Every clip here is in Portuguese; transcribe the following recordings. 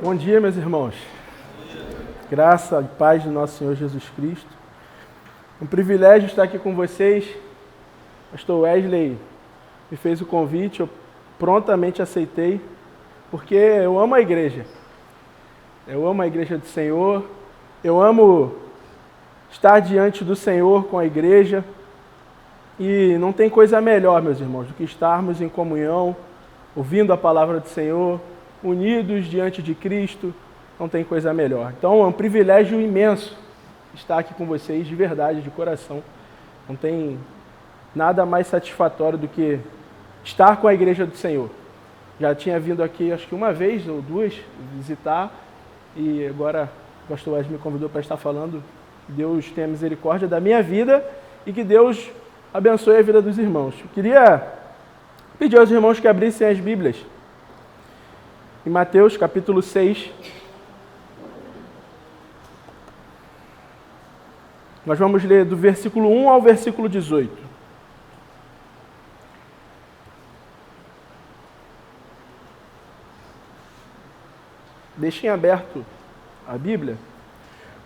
Bom dia, meus irmãos. Graça e paz do nosso Senhor Jesus Cristo. Um privilégio estar aqui com vocês. Pastor Wesley me fez o convite, eu prontamente aceitei, porque eu amo a igreja. Eu amo a igreja do Senhor. Eu amo estar diante do Senhor com a igreja. E não tem coisa melhor, meus irmãos, do que estarmos em comunhão, ouvindo a palavra do Senhor, unidos diante de Cristo. Não tem coisa melhor. Então é um privilégio imenso estar aqui com vocês, de verdade, de coração. Não tem nada mais satisfatório do que estar com a igreja do Senhor. Já tinha vindo aqui, acho que uma vez ou duas, visitar, e agora o pastor Wesley me convidou para estar falando. Que Deus tenha misericórdia da minha vida e que Deus abençoe a vida dos irmãos. Eu queria pedir aos irmãos que abrissem as Bíblias. Em Mateus, capítulo 6. Nós vamos ler do versículo 1 ao versículo 18. Deixem aberto a Bíblia,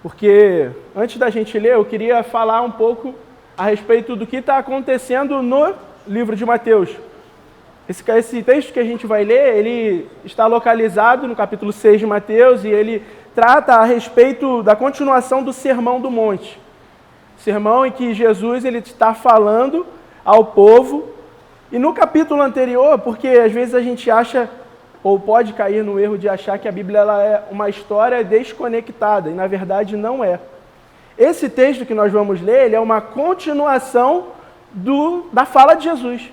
porque antes da gente ler, eu queria falar um pouco a respeito do que está acontecendo no livro de Mateus. Esse texto que a gente vai ler, ele está localizado no capítulo 6 de Mateus e ele trata a respeito da continuação do Sermão do Monte. Sermão em que Jesus ele está falando ao povo. E no capítulo anterior, porque às vezes a gente acha, ou pode cair no erro de achar que a Bíblia ela é uma história desconectada, e na verdade não é. Esse texto que nós vamos ler, ele é uma continuação da fala de Jesus.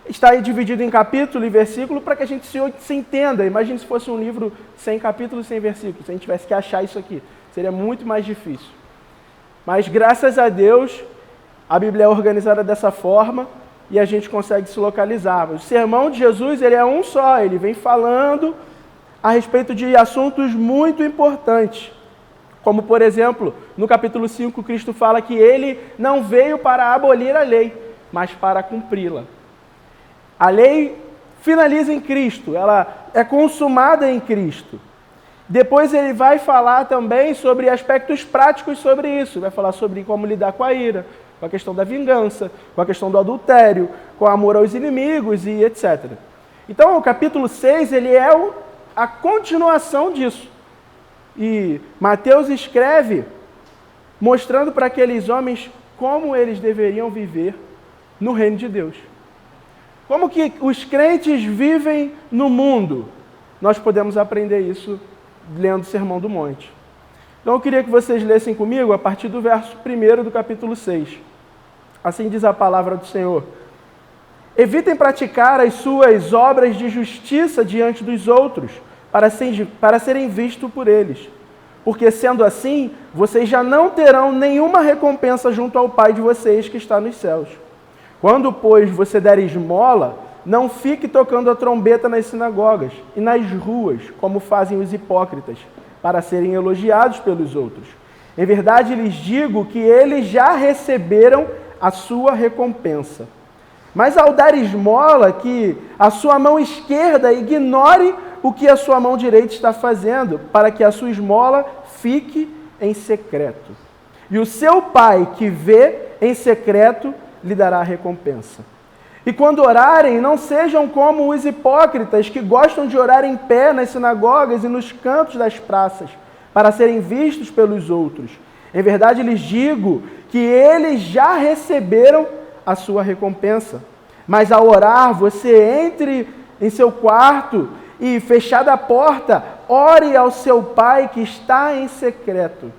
Está aí dividido em capítulo e versículo para que a gente se entenda. Imagine se fosse um livro sem capítulos e sem versículos, se a gente tivesse que achar isso aqui. Seria muito mais difícil. Mas graças a Deus, a Bíblia é organizada dessa forma e a gente consegue se localizar. O sermão de Jesus ele é um só, ele vem falando a respeito de assuntos muito importantes. Como, por exemplo, no capítulo 5, Cristo fala que ele não veio para abolir a lei, mas para cumpri-la. A lei finaliza em Cristo, ela é consumada em Cristo. Depois ele vai falar também sobre aspectos práticos sobre isso. Vai falar sobre como lidar com a ira, com a questão da vingança, com a questão do adultério, com o amor aos inimigos e etc. Então, o capítulo 6 ele é a continuação disso. E Mateus escreve mostrando para aqueles homens como eles deveriam viver no reino de Deus. Como que os crentes vivem no mundo? Nós podemos aprender isso lendo o Sermão do Monte. Então eu queria que vocês lessem comigo a partir do verso 1 do capítulo 6. Assim diz a palavra do Senhor. Evitem praticar as suas obras de justiça diante dos outros, para serem vistos por eles. Porque sendo assim, vocês já não terão nenhuma recompensa junto ao Pai de vocês que está nos céus. Quando, pois, você der esmola, não fique tocando a trombeta nas sinagogas e nas ruas, como fazem os hipócritas, para serem elogiados pelos outros. Em verdade, lhes digo que eles já receberam a sua recompensa. Mas ao dar esmola, que a sua mão esquerda ignore o que a sua mão direita está fazendo, para que a sua esmola fique em secreto. E o seu Pai, que vê em secreto, lhe dará a recompensa. E quando orarem, não sejam como os hipócritas que gostam de orar em pé nas sinagogas e nos cantos das praças, para serem vistos pelos outros. Em verdade, lhes digo que eles já receberam a sua recompensa. Mas ao orar, você entre em seu quarto e, fechada a porta, ore ao seu Pai que está em secreto.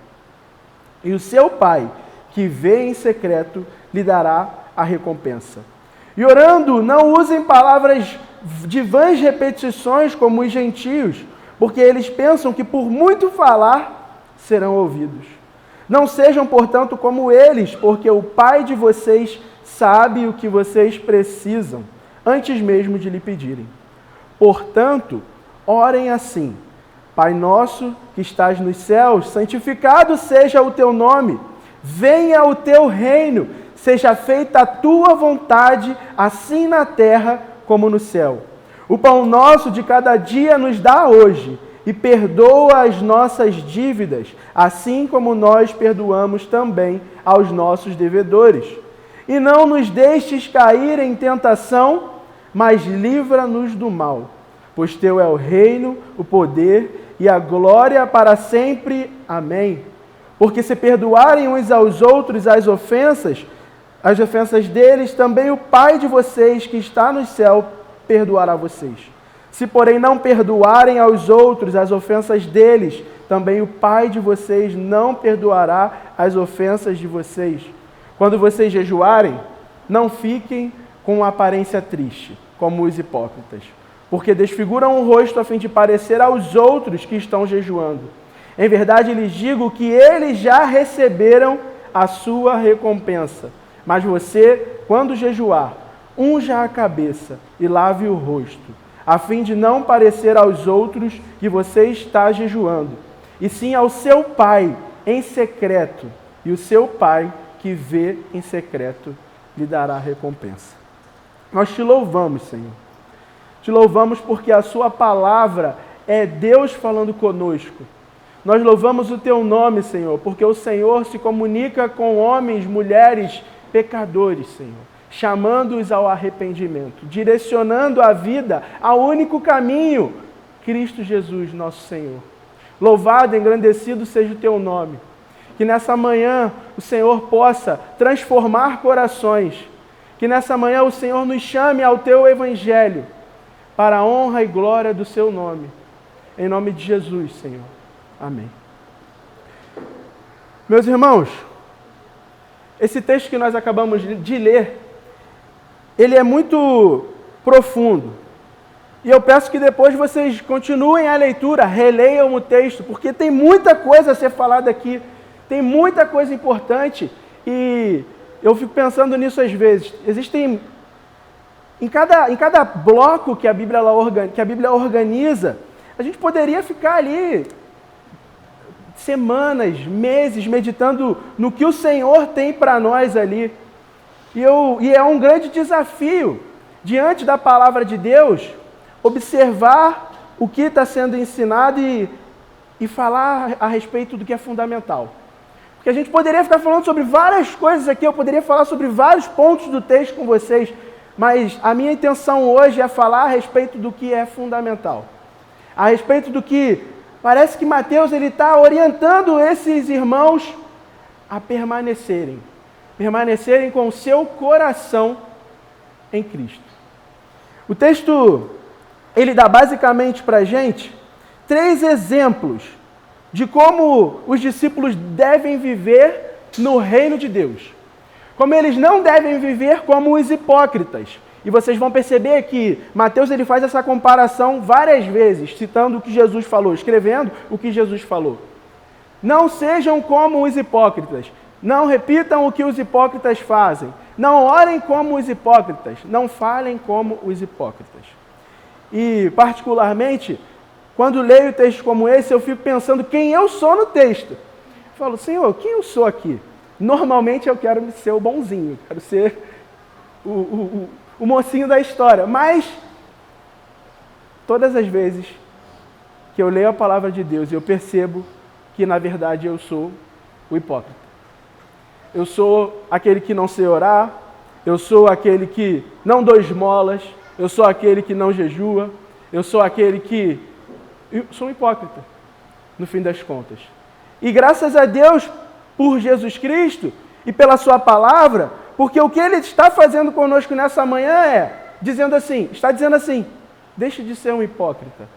E o seu Pai, que vê em secreto, lhe dará a recompensa. E orando, não usem palavras de vãs repetições como os gentios, porque eles pensam que por muito falar serão ouvidos. Não sejam, portanto, como eles, porque o Pai de vocês sabe o que vocês precisam, antes mesmo de lhe pedirem. Portanto, orem assim: Pai nosso que estás nos céus, santificado seja o teu nome. Venha o teu reino, seja feita a tua vontade, assim na terra como no céu. O pão nosso de cada dia nos dá hoje, e perdoa as nossas dívidas, assim como nós perdoamos também aos nossos devedores. E não nos deixes cair em tentação, mas livra-nos do mal. Pois teu é o reino, o poder e a glória para sempre. Amém. Porque se perdoarem uns aos outros as ofensas deles, também o Pai de vocês que está no céu perdoará vocês. Se, porém, não perdoarem aos outros as ofensas deles, também o Pai de vocês não perdoará as ofensas de vocês. Quando vocês jejuarem, não fiquem com aparência triste, como os hipócritas, porque desfiguram o rosto a fim de parecer aos outros que estão jejuando. Em verdade, lhes digo que eles já receberam a sua recompensa. Mas você, quando jejuar, unja a cabeça e lave o rosto, a fim de não parecer aos outros que você está jejuando, e sim ao seu Pai em secreto, e o seu Pai que vê em secreto lhe dará recompensa. Nós te louvamos, Senhor. Te louvamos porque a sua palavra é Deus falando conosco. Nós louvamos o teu nome, Senhor, porque o Senhor se comunica com homens, mulheres, pecadores, Senhor, chamando-os ao arrependimento, direcionando a vida ao único caminho, Cristo Jesus, nosso Senhor. Louvado, engrandecido seja o teu nome. Que nessa manhã o Senhor possa transformar corações. Que nessa manhã o Senhor nos chame ao teu evangelho, para a honra e glória do seu nome. Em nome de Jesus, Senhor. Amém. Meus irmãos, esse texto que nós acabamos de ler, ele é muito profundo. E eu peço que depois vocês continuem a leitura, releiam o texto, porque tem muita coisa a ser falada aqui, tem muita coisa importante, e eu fico pensando nisso às vezes. Existem, em cada bloco que a Bíblia organiza, a gente poderia ficar ali semanas, meses, meditando no que o Senhor tem para nós ali. E é um grande desafio, diante da palavra de Deus, observar o que está sendo ensinado e falar a respeito do que é fundamental. Porque a gente poderia ficar falando sobre várias coisas aqui, eu poderia falar sobre vários pontos do texto com vocês, mas a minha intenção hoje é falar a respeito do que é fundamental. A respeito do que parece que Mateus está orientando esses irmãos a permanecerem com o seu coração em Cristo. O texto, ele dá basicamente para a gente 3 exemplos de como os discípulos devem viver no reino de Deus. Como eles não devem viver como os hipócritas. E vocês vão perceber que Mateus ele faz essa comparação várias vezes, citando o que Jesus falou, escrevendo o que Jesus falou. Não sejam como os hipócritas. Não repitam o que os hipócritas fazem. Não orem como os hipócritas. Não falem como os hipócritas. E, particularmente, quando leio textos como esse, eu fico pensando quem eu sou no texto. Eu falo, Senhor, quem eu sou aqui? Normalmente eu quero ser o bonzinho, quero ser o mocinho da história. Mas, todas as vezes que eu leio a palavra de Deus, eu percebo que, na verdade, eu sou o hipócrita. Eu sou aquele que não sei orar, eu sou aquele que não dou esmolas, eu sou aquele que não jejua, eu sou aquele que... Eu sou um hipócrita, no fim das contas. E graças a Deus, por Jesus Cristo e pela sua palavra, porque o que Ele está fazendo conosco nessa manhã está dizendo assim, deixe de ser um hipócrita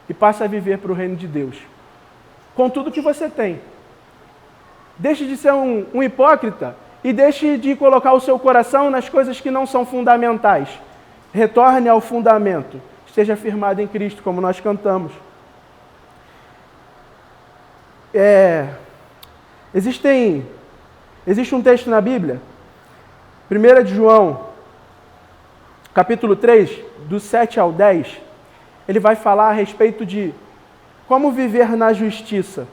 e passe a viver para o reino de Deus, com tudo que você tem. Deixe de ser um hipócrita e deixe de colocar o seu coração nas coisas que não são fundamentais. Retorne ao fundamento. Esteja firmado em Cristo, como nós cantamos. Existe um texto na Bíblia, 1 de João, capítulo 3, do 7 ao 10, ele vai falar a respeito de como viver na justiça.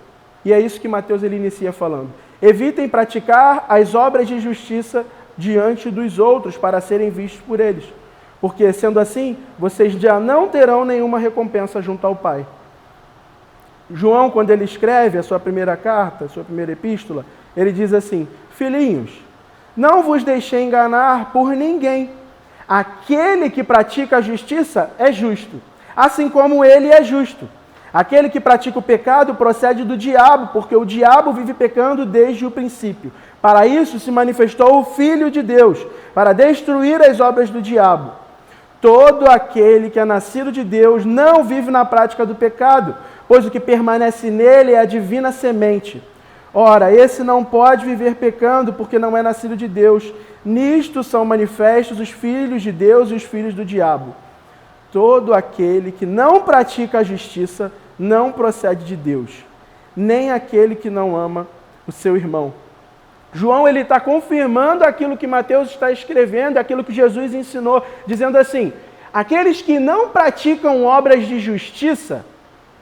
E é isso que Mateus ele inicia falando. Evitem praticar as obras de justiça diante dos outros para serem vistos por eles. Porque, sendo assim, vocês já não terão nenhuma recompensa junto ao Pai. João, quando ele escreve a sua primeira carta, a sua primeira epístola, ele diz assim: filhinhos, não vos deixei enganar por ninguém. Aquele que pratica a justiça é justo, assim como ele é justo. Aquele que pratica o pecado procede do diabo, porque o diabo vive pecando desde o princípio. Para isso se manifestou o Filho de Deus, para destruir as obras do diabo. Todo aquele que é nascido de Deus não vive na prática do pecado, pois o que permanece nele é a divina semente. Ora, esse não pode viver pecando, porque não é nascido de Deus. Nisto são manifestos os filhos de Deus e os filhos do diabo. Todo aquele que não pratica a justiça não procede de Deus, nem aquele que não ama o seu irmão. João ele está confirmando aquilo que Mateus está escrevendo, aquilo que Jesus ensinou, dizendo assim: aqueles que não praticam obras de justiça,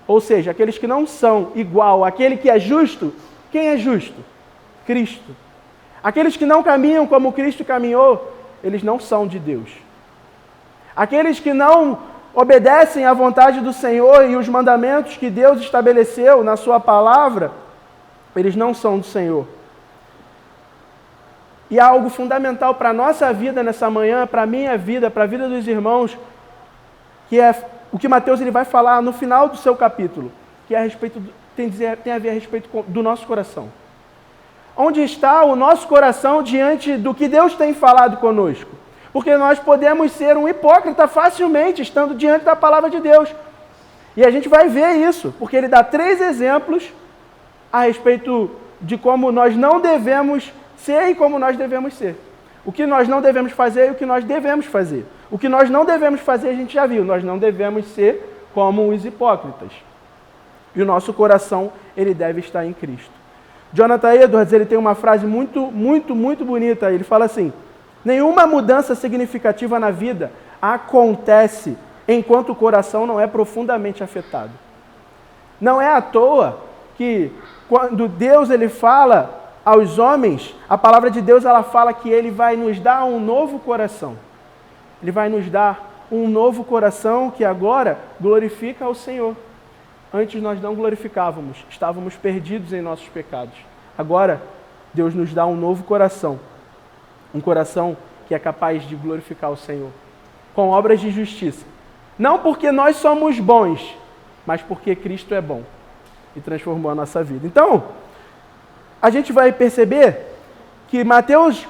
ou seja, aqueles que não são igual àquele que é justo. Quem é justo? Cristo. Aqueles que não caminham como Cristo caminhou, eles não são de Deus. Aqueles que não obedecem à vontade do Senhor e os mandamentos que Deus estabeleceu na sua palavra, eles não são do Senhor. E há algo fundamental para a nossa vida nessa manhã, para a minha vida, para a vida dos irmãos, que é o que Mateus ele vai falar no final do seu capítulo, que é a respeito tem a ver a respeito do nosso coração. Onde está o nosso coração diante do que Deus tem falado conosco? Porque nós podemos ser um hipócrita facilmente, estando diante da palavra de Deus. E a gente vai ver isso, porque ele dá 3 exemplos a respeito de como nós não devemos ser e como nós devemos ser. O que nós não devemos fazer e o que nós devemos fazer. O que nós não devemos fazer a gente já viu, nós não devemos ser como os hipócritas. E o nosso coração, ele deve estar em Cristo. Jonathan Edwards, ele tem uma frase muito bonita. Ele fala assim: nenhuma mudança significativa na vida acontece enquanto o coração não é profundamente afetado. Não é à toa que quando Deus ele fala aos homens, a palavra de Deus ela fala que ele vai nos dar um novo coração. Ele vai nos dar um novo coração que agora glorifica ao Senhor. Antes nós não glorificávamos, estávamos perdidos em nossos pecados. Agora, Deus nos dá um novo coração. Um coração que é capaz de glorificar o Senhor. Com obras de justiça. Não porque nós somos bons, mas porque Cristo é bom. E transformou a nossa vida. Então, a gente vai perceber que Mateus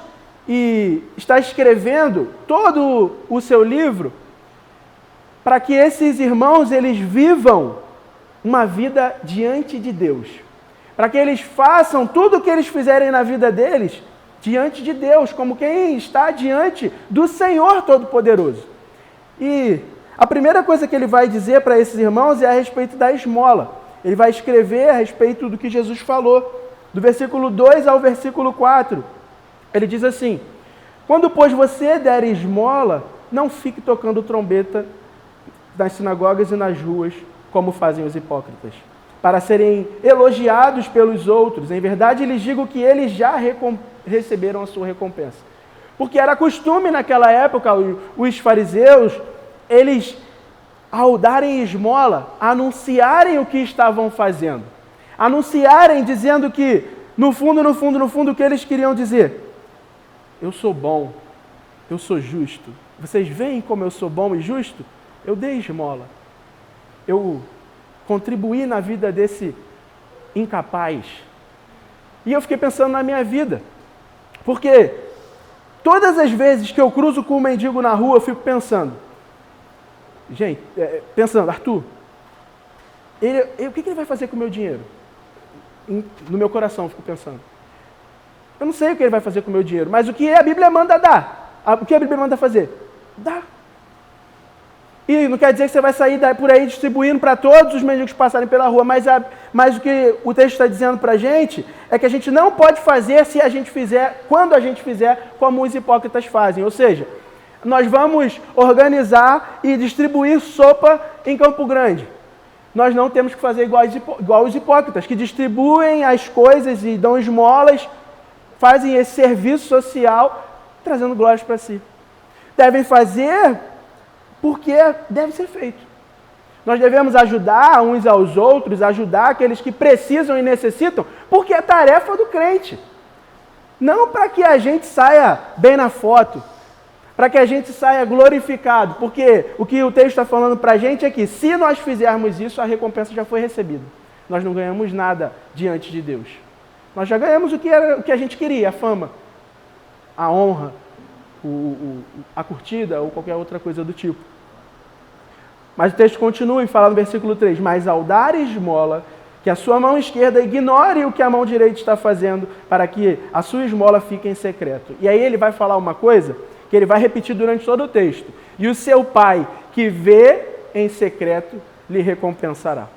está escrevendo todo o seu livro para que esses irmãos eles vivam uma vida diante de Deus. Para que eles façam tudo o que eles fizerem na vida deles diante de Deus, como quem está diante do Senhor Todo-Poderoso. E a primeira coisa que ele vai dizer para esses irmãos é a respeito da esmola. Ele vai escrever a respeito do que Jesus falou, do versículo 2 ao versículo 4. Ele diz assim: quando, pois, você der esmola, não fique tocando trombeta nas sinagogas e nas ruas, como fazem os hipócritas, para serem elogiados pelos outros. Em verdade, lhes digo que eles já receberam a sua recompensa. Porque era costume naquela época, os fariseus, eles, ao darem esmola, anunciarem o que estavam fazendo. Anunciarem, dizendo que, no fundo, o que eles queriam dizer? Eu sou bom, eu sou justo. Vocês veem como eu sou bom e justo? Eu dei esmola. Eu contribuí na vida desse incapaz. E eu fiquei pensando na minha vida. Porque todas as vezes que eu cruzo com um mendigo na rua, eu fico pensando, Arthur, o que ele vai fazer com o meu dinheiro? No meu coração, eu fico pensando. Eu não sei o que ele vai fazer com o meu dinheiro, mas o que a Bíblia manda dar? O que a Bíblia manda fazer? Dá. E não quer dizer que você vai sair por aí distribuindo para todos os mendigos que passarem pela rua, mas o que o texto está dizendo para a gente é que a gente não pode fazer quando a gente fizer como os hipócritas fazem. Ou seja, nós vamos organizar e distribuir sopa em Campo Grande. Nós não temos que fazer igual os hipócritas, que distribuem as coisas e dão esmolas, fazem esse serviço social, trazendo glórias para si. Devem fazer porque deve ser feito. Nós devemos ajudar uns aos outros, ajudar aqueles que precisam e necessitam, porque é tarefa do crente. Não para que a gente saia bem na foto, para que a gente saia glorificado, porque o que o texto está falando para a gente é que se nós fizermos isso, a recompensa já foi recebida. Nós não ganhamos nada diante de Deus. Nós já ganhamos o que a gente queria, a fama, a honra, a curtida ou qualquer outra coisa do tipo. Mas o texto continua e fala no versículo 3, mas ao dar esmola, que a sua mão esquerda ignore o que a mão direita está fazendo, para que a sua esmola fique em secreto. E aí ele vai falar uma coisa que ele vai repetir durante todo o texto. E o seu pai, que vê em secreto, lhe recompensará.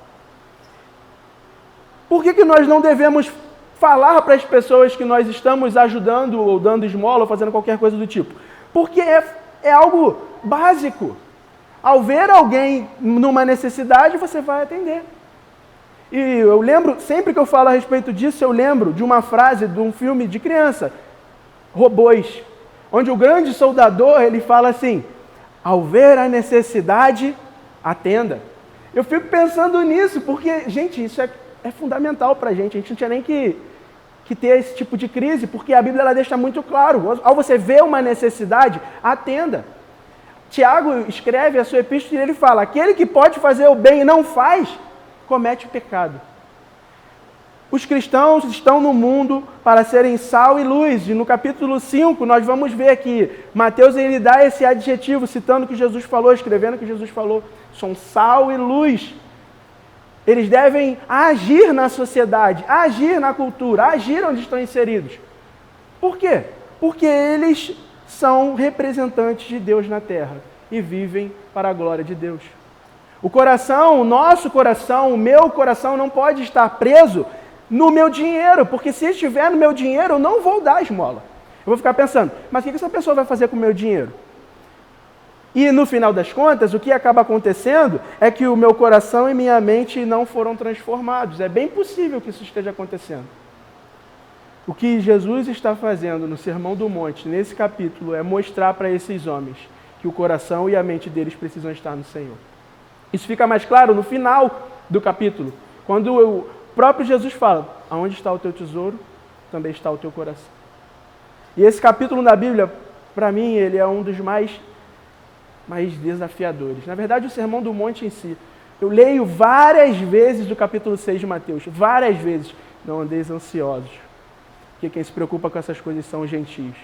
Por que nós não devemos falar para as pessoas que nós estamos ajudando, ou dando esmola, ou fazendo qualquer coisa do tipo? Porque é algo básico. Ao ver alguém numa necessidade, você vai atender. E eu lembro, sempre que eu falo a respeito disso, eu lembro de uma frase de um filme de criança, Robôs, onde o grande soldador, ele fala assim, ao ver a necessidade, atenda. Eu fico pensando nisso, porque, gente, isso é fundamental para a gente não tinha nem que ter esse tipo de crise, porque a Bíblia ela deixa muito claro, ao você ver uma necessidade, atenda. Tiago escreve a sua epístola e ele fala, aquele que pode fazer o bem e não faz, comete o pecado. Os cristãos estão no mundo para serem sal e luz, e no capítulo 5 nós vamos ver que Mateus ele dá esse adjetivo, citando o que Jesus falou, escrevendo o que Jesus falou, são sal e luz. Eles devem agir na sociedade, agir na cultura, agir onde estão inseridos. Por quê? Porque eles são representantes de Deus na terra e vivem para a glória de Deus. O coração, o nosso coração, o meu coração não pode estar preso no meu dinheiro, porque se estiver no meu dinheiro, eu não vou dar esmola. Eu vou ficar pensando, mas o que essa pessoa vai fazer com o meu dinheiro? E no final das contas, o que acaba acontecendo é que o meu coração e minha mente não foram transformados. É bem possível que isso esteja acontecendo. O que Jesus está fazendo no Sermão do Monte, nesse capítulo, é mostrar para esses homens que o coração e a mente deles precisam estar no Senhor. Isso fica mais claro no final do capítulo, quando o próprio Jesus fala, aonde está o teu tesouro, também está o teu coração. E esse capítulo da Bíblia, para mim, ele é um dos mais desafiadores. Na verdade, o Sermão do Monte em si. Eu leio várias vezes do capítulo 6 de Mateus, várias vezes. Não andeis ansiosos, porque quem se preocupa com essas coisas são os gentios.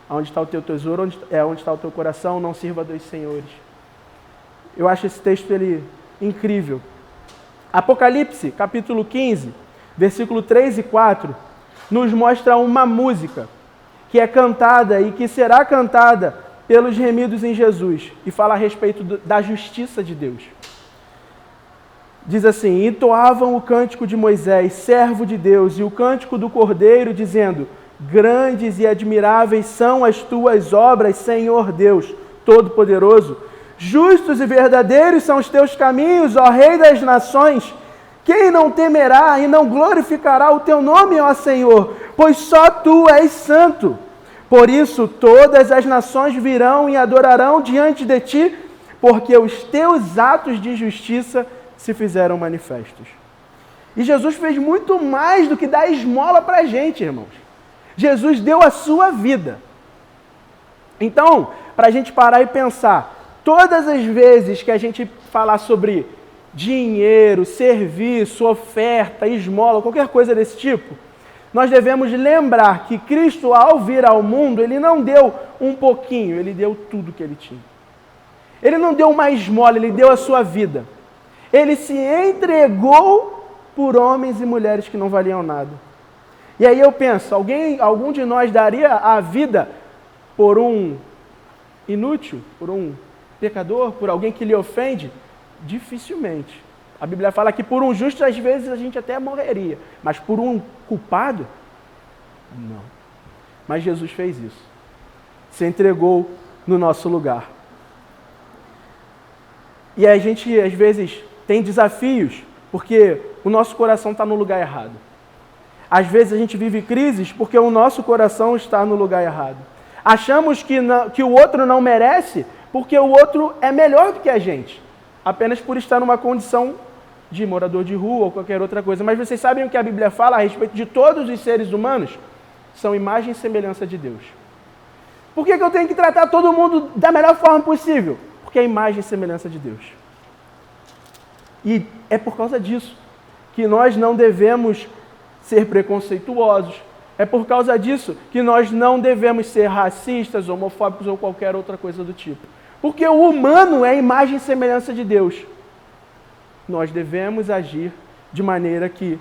Onde está o teu tesouro, onde está o teu coração, não sirva a dois senhores. Eu acho esse texto ele incrível. Apocalipse, capítulo 15, versículo 3 e 4, nos mostra uma música que é cantada e que será cantada pelos remidos em Jesus e fala a respeito da justiça de Deus. Diz assim, entoavam o cântico de Moisés, servo de Deus, e o cântico do Cordeiro, dizendo, grandes e admiráveis são as tuas obras, Senhor Deus, Todo-Poderoso. Justos e verdadeiros são os teus caminhos, ó Rei das nações. Quem não temerá e não glorificará o teu nome, ó Senhor? Pois só tu és santo. Por isso todas as nações virão e adorarão diante de ti, porque os teus atos de justiça se fizeram manifestos. E Jesus fez muito mais do que dar esmola para a gente, irmãos. Jesus deu a sua vida. Então, para a gente parar e pensar, todas as vezes que a gente falar sobre dinheiro, serviço, oferta, esmola, qualquer coisa desse tipo, nós devemos lembrar que Cristo, ao vir ao mundo, Ele não deu um pouquinho, Ele deu tudo que Ele tinha. Ele não deu uma esmola, Ele deu a sua vida. Ele se entregou por homens e mulheres que não valiam nada. E aí eu penso, algum de nós daria a vida por um inútil, por um pecador, por alguém que lhe ofende? Dificilmente. A Bíblia fala que por um justo, às vezes, a gente até morreria. Mas por um culpado? Não. Mas Jesus fez isso. Se entregou no nosso lugar. E a gente, às vezes, tem desafios, porque o nosso coração está no lugar errado. Às vezes a gente vive crises porque o nosso coração está no lugar errado. Achamos que o outro não merece porque o outro é melhor do que a gente. apenas por estar numa condição de morador de rua ou qualquer outra coisa. Mas vocês sabem o que a Bíblia fala a respeito de todos os seres humanos? São imagem e semelhança de Deus. Por que eu tenho que tratar todo mundo da melhor forma possível? Porque é imagem e semelhança de Deus. E é por causa disso que nós não devemos ser preconceituosos. É por causa disso que nós não devemos ser racistas, homofóbicos ou qualquer outra coisa do tipo. Porque o humano é imagem e semelhança de Deus. Nós devemos agir de maneira que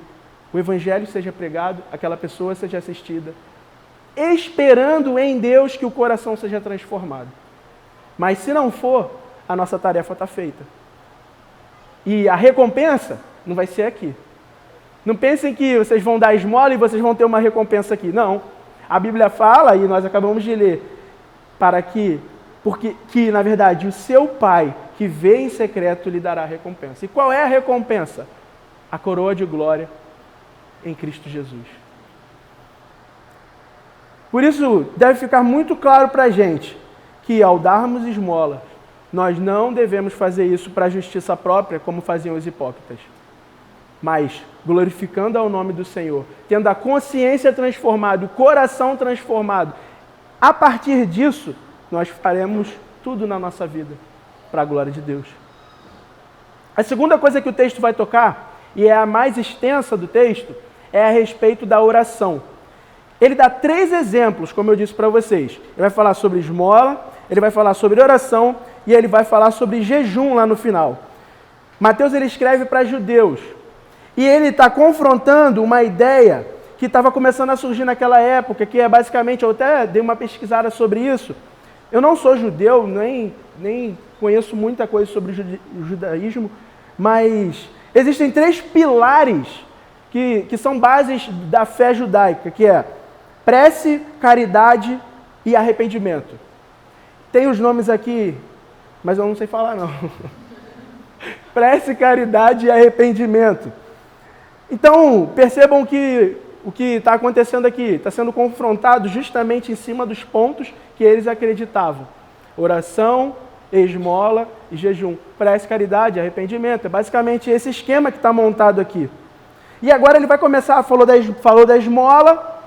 o evangelho seja pregado, aquela pessoa seja assistida, esperando em Deus que o coração seja transformado. Mas se não for, a nossa tarefa está feita. E a recompensa não vai ser aqui. Não pensem que vocês vão dar esmola e vocês vão ter uma recompensa aqui. Não. A Bíblia fala, e nós acabamos de ler, porque na verdade, o seu Pai, que vê em secreto, lhe dará a recompensa. E qual é a recompensa? A coroa de glória em Cristo Jesus. Por isso, deve ficar muito claro para a gente que ao darmos esmola, nós não devemos fazer isso para a justiça própria, como faziam os hipócritas, mas glorificando ao nome do Senhor, tendo a consciência transformada, o coração transformado. A partir disso, nós faremos tudo na nossa vida para a glória de Deus. A segunda coisa que o texto vai tocar, e é a mais extensa do texto, é a respeito da oração. Ele dá 3 exemplos, como eu disse para vocês. Ele vai falar sobre esmola, ele vai falar sobre oração e ele vai falar sobre jejum lá no final. Mateus ele escreve para judeus e ele está confrontando uma ideia que estava começando a surgir naquela época, que é basicamente, eu até dei uma pesquisada sobre isso. Eu não sou judeu, nem conheço muita coisa sobre o judaísmo, mas existem 3 pilares que são bases da fé judaica, que é prece, caridade e arrependimento. Tem os nomes aqui, mas eu não sei falar não. Prece, caridade e arrependimento. Então, percebam que o que está acontecendo aqui está sendo confrontado justamente em cima dos pontos que eles acreditavam. Oração, esmola e jejum. Prece, caridade, arrependimento. É basicamente esse esquema que está montado aqui. E agora ele vai começar, falou da esmola,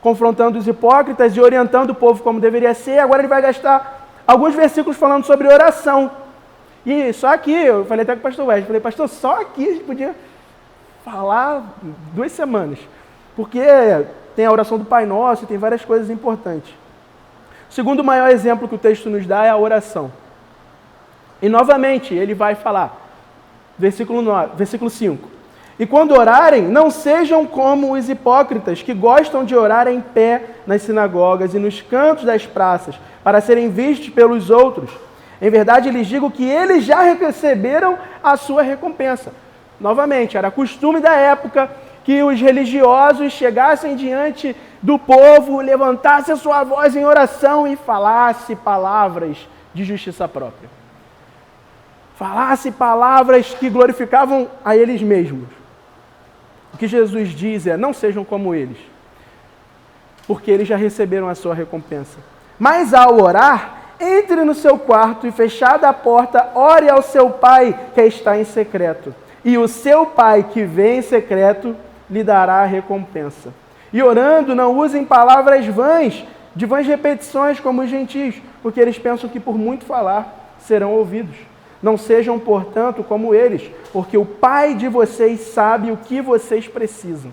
confrontando os hipócritas e orientando o povo como deveria ser. Agora ele vai gastar alguns versículos falando sobre oração. E só aqui, eu falei até com o pastor Wesley, falei, pastor, só aqui a gente podia falar 2 semanas. Porque tem a oração do Pai Nosso e tem várias coisas importantes. O segundo maior exemplo que o texto nos dá é a oração. E novamente ele vai falar, versículo 5. E quando orarem, não sejam como os hipócritas, que gostam de orar em pé nas sinagogas e nos cantos das praças, para serem vistos pelos outros. Em verdade, lhes digo que eles já receberam a sua recompensa. Novamente, era costume da época que os religiosos chegassem diante do povo, levantassem a sua voz em oração e falassem palavras de justiça própria. Falassem palavras que glorificavam a eles mesmos. O que Jesus diz é, não sejam como eles, porque eles já receberam a sua recompensa. Mas ao orar, entre no seu quarto e, fechada a porta, ore ao seu Pai que está em secreto. E o seu Pai que vê em secreto lhe dará a recompensa. E orando, não usem palavras vãs, de vãs repetições como os gentios, porque eles pensam que por muito falar serão ouvidos. Não sejam, portanto, como eles, porque o Pai de vocês sabe o que vocês precisam.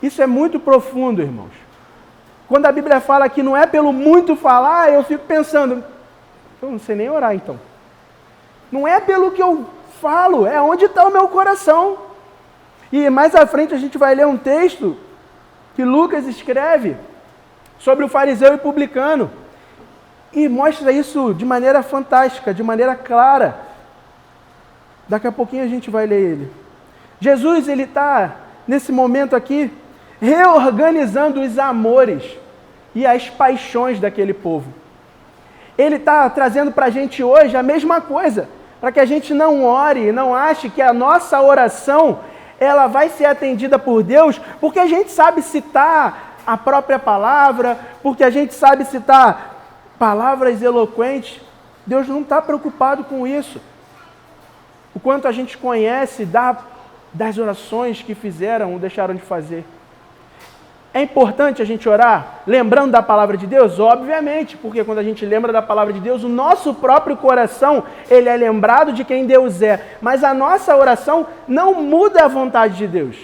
Isso é muito profundo, irmãos. Quando a Bíblia fala que não é pelo muito falar, eu fico pensando, eu não sei nem orar então. Não é pelo que eu falo, é onde está o meu coração. E mais à frente a gente vai ler um texto que Lucas escreve sobre o fariseu e publicano. E mostra isso de maneira fantástica, de maneira clara. Daqui a pouquinho a gente vai ler ele. Jesus, ele está, nesse momento aqui, reorganizando os amores e as paixões daquele povo. Ele está trazendo para a gente hoje a mesma coisa, para que a gente não ore, não ache que a nossa oração ela vai ser atendida por Deus, porque a gente sabe citar a própria palavra, porque a gente sabe citar palavras eloquentes. Deus não está preocupado com isso. o quanto a gente conhece das orações que fizeram ou deixaram de fazer. É importante a gente orar lembrando da palavra de Deus? Obviamente, porque quando a gente lembra da palavra de Deus, o nosso próprio coração, ele é lembrado de quem Deus é. Mas a nossa oração não muda a vontade de Deus.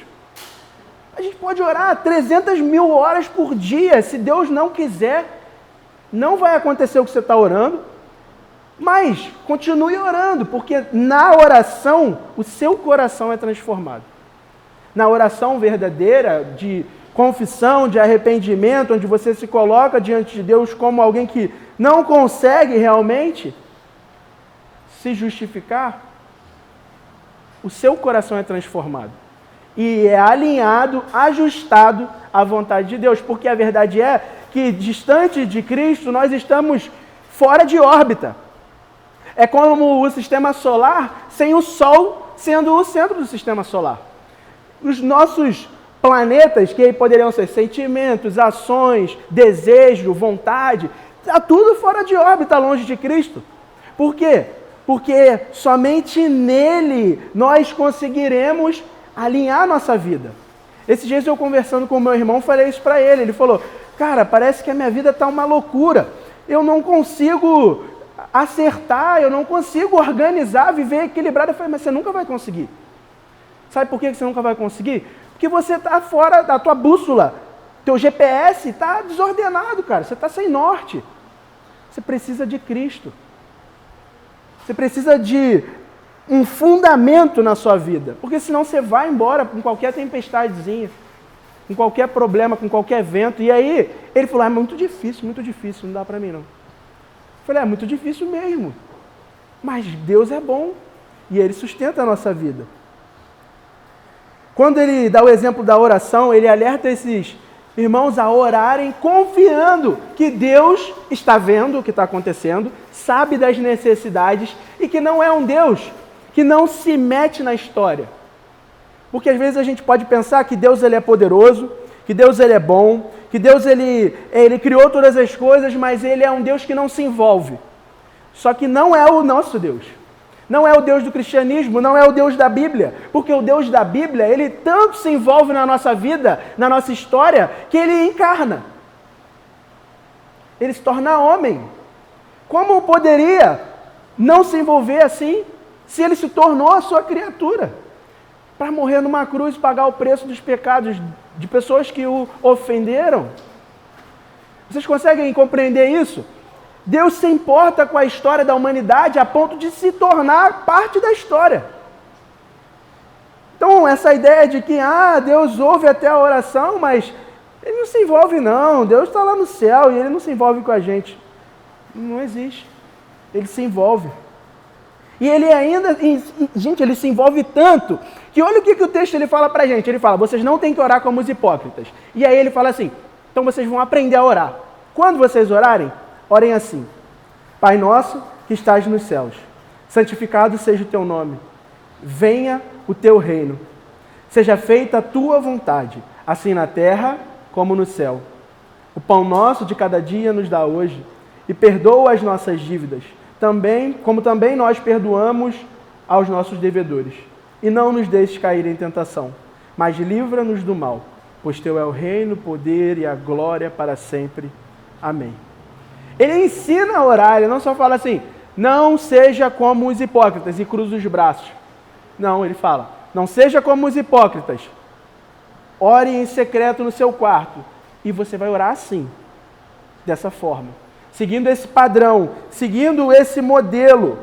A gente pode orar 300.000 horas por dia. Se Deus não quiser, não vai acontecer o que você está orando. Mas continue orando, porque na oração, o seu coração é transformado. Na oração verdadeira, de confissão, de arrependimento, onde você se coloca diante de Deus como alguém que não consegue realmente se justificar, o seu coração é transformado. E é alinhado, ajustado à vontade de Deus. Porque a verdade é que, distante de Cristo, nós estamos fora de órbita. É como o sistema solar sem o Sol sendo o centro do sistema solar. Os nossos planetas, que poderiam ser sentimentos, ações, desejo, vontade, está tudo fora de órbita, longe de Cristo. Por quê? Porque somente nele nós conseguiremos alinhar nossa vida. Esses dias eu conversando com o meu irmão, falei isso para ele. Ele falou, cara, parece que a minha vida está uma loucura. Eu não consigo acertar, eu não consigo organizar, viver equilibrado. Eu falei, mas você nunca vai conseguir. Sabe por que você nunca vai conseguir? Porque você está fora da tua bússola. Teu GPS está desordenado, cara. Você está sem norte. Você precisa de Cristo. Você precisa de um fundamento na sua vida. Porque senão você vai embora com qualquer tempestadezinha, com qualquer problema, com qualquer vento. E aí, ele falou, é muito difícil, não dá para mim não. Eu falei, é muito difícil mesmo. Mas Deus é bom. E Ele sustenta a nossa vida. Quando ele dá o exemplo da oração, ele alerta esses irmãos a orarem confiando que Deus está vendo o que está acontecendo, sabe das necessidades e que não é um Deus que não se mete na história. Porque às vezes a gente pode pensar que Deus ele é poderoso, que Deus ele é bom, que Deus ele criou todas as coisas, mas ele é um Deus que não se envolve. Só que não é o nosso Deus. Não é o Deus do cristianismo, não é o Deus da Bíblia. Porque o Deus da Bíblia, ele tanto se envolve na nossa vida, na nossa história, que ele encarna. Ele se torna homem. Como poderia não se envolver assim, se ele se tornou a sua criatura? Para morrer numa cruz e pagar o preço dos pecados de pessoas que o ofenderam. Vocês conseguem compreender isso? Deus se importa com a história da humanidade a ponto de se tornar parte da história. Então, essa ideia de que Deus ouve até a oração, mas Ele não se envolve não, Deus está lá no céu e Ele não se envolve com a gente. Não existe. Ele se envolve. E Ele ainda, gente, Ele se envolve tanto, que olha o que o texto ele fala pra gente. Ele fala, vocês não têm que orar como os hipócritas. E aí Ele fala assim, então vocês vão aprender a orar. Quando vocês orarem, orem assim, Pai nosso que estás nos céus, santificado seja o teu nome, venha o teu reino, seja feita a tua vontade, assim na terra como no céu. O pão nosso de cada dia nos dá hoje, e perdoa as nossas dívidas, como também nós perdoamos aos nossos devedores. E não nos deixes cair em tentação, mas livra-nos do mal, pois teu é o reino, o poder e a glória para sempre. Amém. Ele ensina a orar, ele não só fala assim, não seja como os hipócritas e cruza os braços. Não, ele fala, não seja como os hipócritas. Ore em secreto no seu quarto. E você vai orar assim, dessa forma. Seguindo esse padrão, seguindo esse modelo.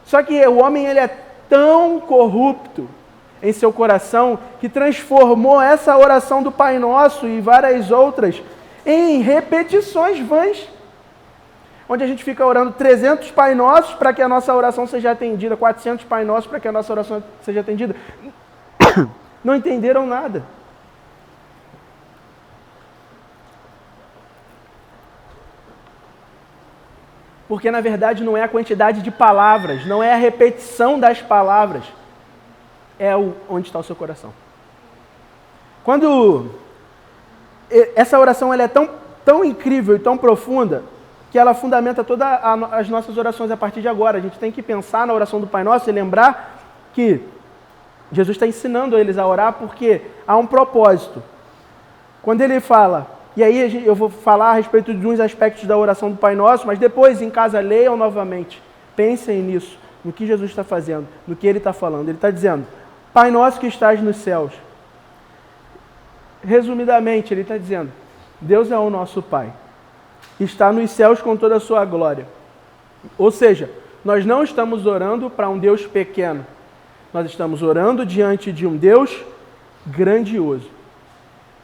Só que o homem ele é tão corrupto em seu coração que transformou essa oração do Pai Nosso e várias outras em repetições vãs. Onde a gente fica orando 300 Pai Nossos para que a nossa oração seja atendida, 400 Pai Nossos para que a nossa oração seja atendida. Não entenderam nada. Porque na verdade não é a quantidade de palavras, não é a repetição das palavras, é onde está o seu coração. Quando essa oração ela é tão incrível e tão profunda, que ela fundamenta todas as nossas orações a partir de agora. A gente tem que pensar na oração do Pai Nosso e lembrar que Jesus está ensinando eles a orar porque há um propósito. Quando ele fala, e aí eu vou falar a respeito de uns aspectos da oração do Pai Nosso, mas depois em casa leiam novamente, pensem nisso, no que Jesus está fazendo, no que ele está falando. Ele está dizendo, Pai Nosso que estás nos céus. Resumidamente, ele está dizendo, Deus é o nosso Pai, está nos céus com toda a sua glória. Ou seja, nós não estamos orando para um Deus pequeno, nós estamos orando diante de um Deus grandioso,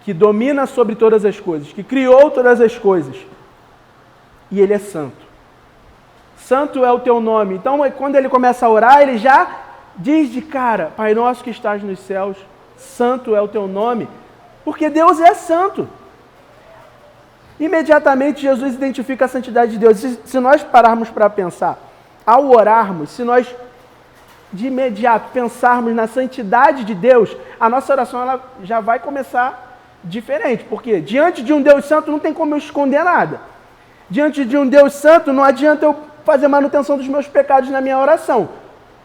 que domina sobre todas as coisas, que criou todas as coisas. E Ele é santo. Santo é o teu nome. Então, quando ele começa a orar, ele já diz de cara, Pai Nosso que estás nos céus, santo é o teu nome, porque Deus é santo. Imediatamente, Jesus identifica a santidade de Deus. Se nós pararmos para pensar, ao orarmos, se nós de imediato pensarmos na santidade de Deus, a nossa oração ela já vai começar diferente, porque diante de um Deus santo não tem como eu esconder nada. Diante de um Deus santo não adianta eu fazer manutenção dos meus pecados na minha oração.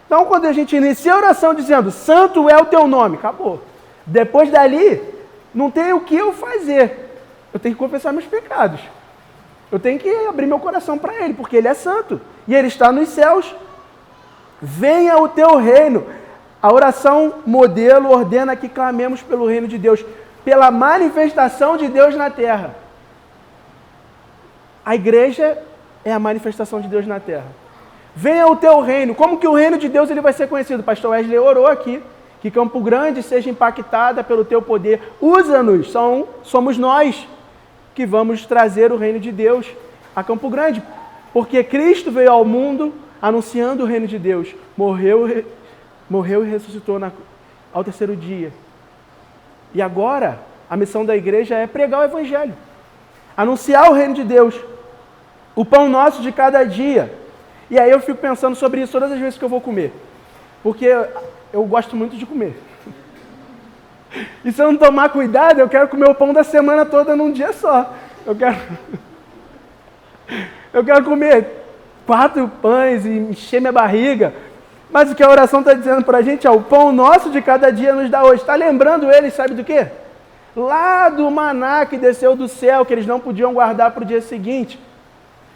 Então, quando a gente inicia a oração dizendo, santo é o teu nome, acabou. Depois dali, não tem o que eu fazer. Eu tenho que confessar meus pecados. Eu tenho que abrir meu coração para Ele, porque Ele é santo. E Ele está nos céus. Venha o teu reino. A oração modelo ordena que clamemos pelo reino de Deus, pela manifestação de Deus na terra. A igreja é a manifestação de Deus na terra. Venha o teu reino. Como que o reino de Deus ele vai ser conhecido? O pastor Wesley orou aqui, que Campo Grande seja impactada pelo teu poder. Usa-nos, somos nós que vamos trazer o reino de Deus a Campo Grande. Porque Cristo veio ao mundo anunciando o reino de Deus. Morreu e ressuscitou ao terceiro dia. E agora, a missão da igreja é pregar o evangelho. Anunciar o reino de Deus. O pão nosso de cada dia. E aí eu fico pensando sobre isso todas as vezes que eu vou comer. Porque eu gosto muito de comer. E se eu não tomar cuidado, eu quero comer o pão da semana toda num dia só. Eu quero comer 4 pães e encher minha barriga. Mas o que a oração está dizendo para a gente é o pão nosso de cada dia nos dá hoje. Está lembrando eles, sabe do quê? Lá do maná que desceu do céu, que eles não podiam guardar para o dia seguinte.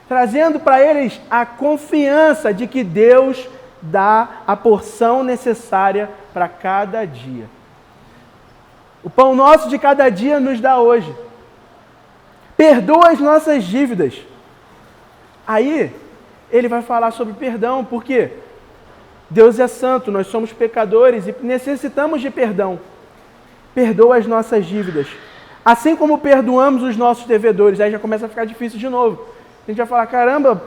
Trazendo para eles a confiança de que Deus dá a porção necessária para cada dia. O pão nosso de cada dia nos dá hoje. Perdoa as nossas dívidas. Aí, ele vai falar sobre perdão, porque Deus é santo, nós somos pecadores e necessitamos de perdão. Perdoa as nossas dívidas. Assim como perdoamos os nossos devedores. Aí já começa a ficar difícil de novo. A gente vai falar, caramba,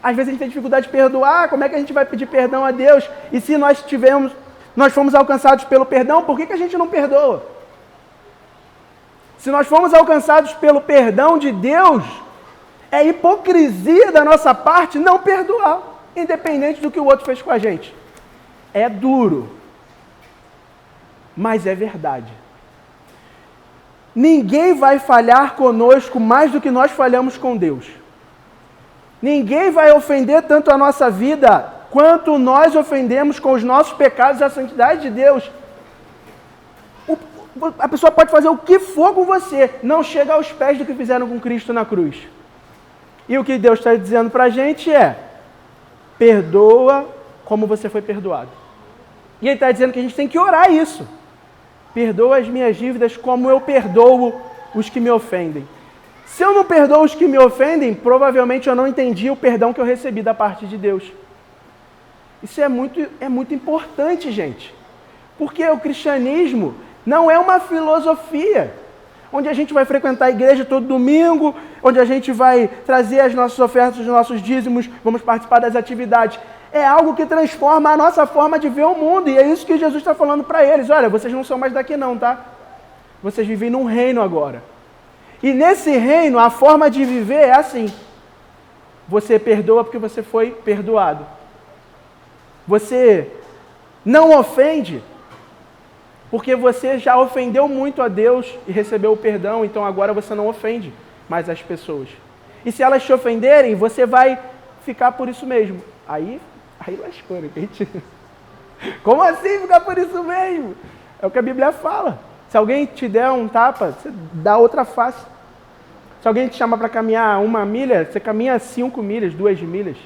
às vezes a gente tem dificuldade de perdoar, como é que a gente vai pedir perdão a Deus? E se nós fomos alcançados pelo perdão, por que a gente não perdoa? Se nós fomos alcançados pelo perdão de Deus, é hipocrisia da nossa parte não perdoar, independente do que o outro fez com a gente. É duro, mas é verdade. Ninguém vai falhar conosco mais do que nós falhamos com Deus. Ninguém vai ofender tanto a nossa vida quanto nós ofendemos com os nossos pecados a santidade de Deus. A pessoa pode fazer o que for com você, não chega aos pés do que fizeram com Cristo na cruz. E o que Deus está dizendo para a gente é, perdoa como você foi perdoado. E Ele está dizendo que a gente tem que orar isso. Perdoa as minhas dívidas como eu perdoo os que me ofendem. Se eu não perdoo os que me ofendem, provavelmente eu não entendi o perdão que eu recebi da parte de Deus. Isso é muito importante, gente. Porque o cristianismo não é uma filosofia, onde a gente vai frequentar a igreja todo domingo, onde a gente vai trazer as nossas ofertas, os nossos dízimos, vamos participar das atividades. É algo que transforma a nossa forma de ver o mundo, e é isso que Jesus está falando para eles. Olha, vocês não são mais daqui não, tá? Vocês vivem num reino agora. E nesse reino, a forma de viver é assim. Você perdoa porque você foi perdoado. Você não ofende porque você já ofendeu muito a Deus e recebeu o perdão, então agora você não ofende mais as pessoas. E se elas te ofenderem, você vai ficar por isso mesmo. Aí lascou, né? Como assim ficar por isso mesmo? É o que a Bíblia fala. Se alguém te der um tapa, você dá outra face. Se alguém te chama para caminhar 1 milha, você caminha 5 milhas, 2 milhas.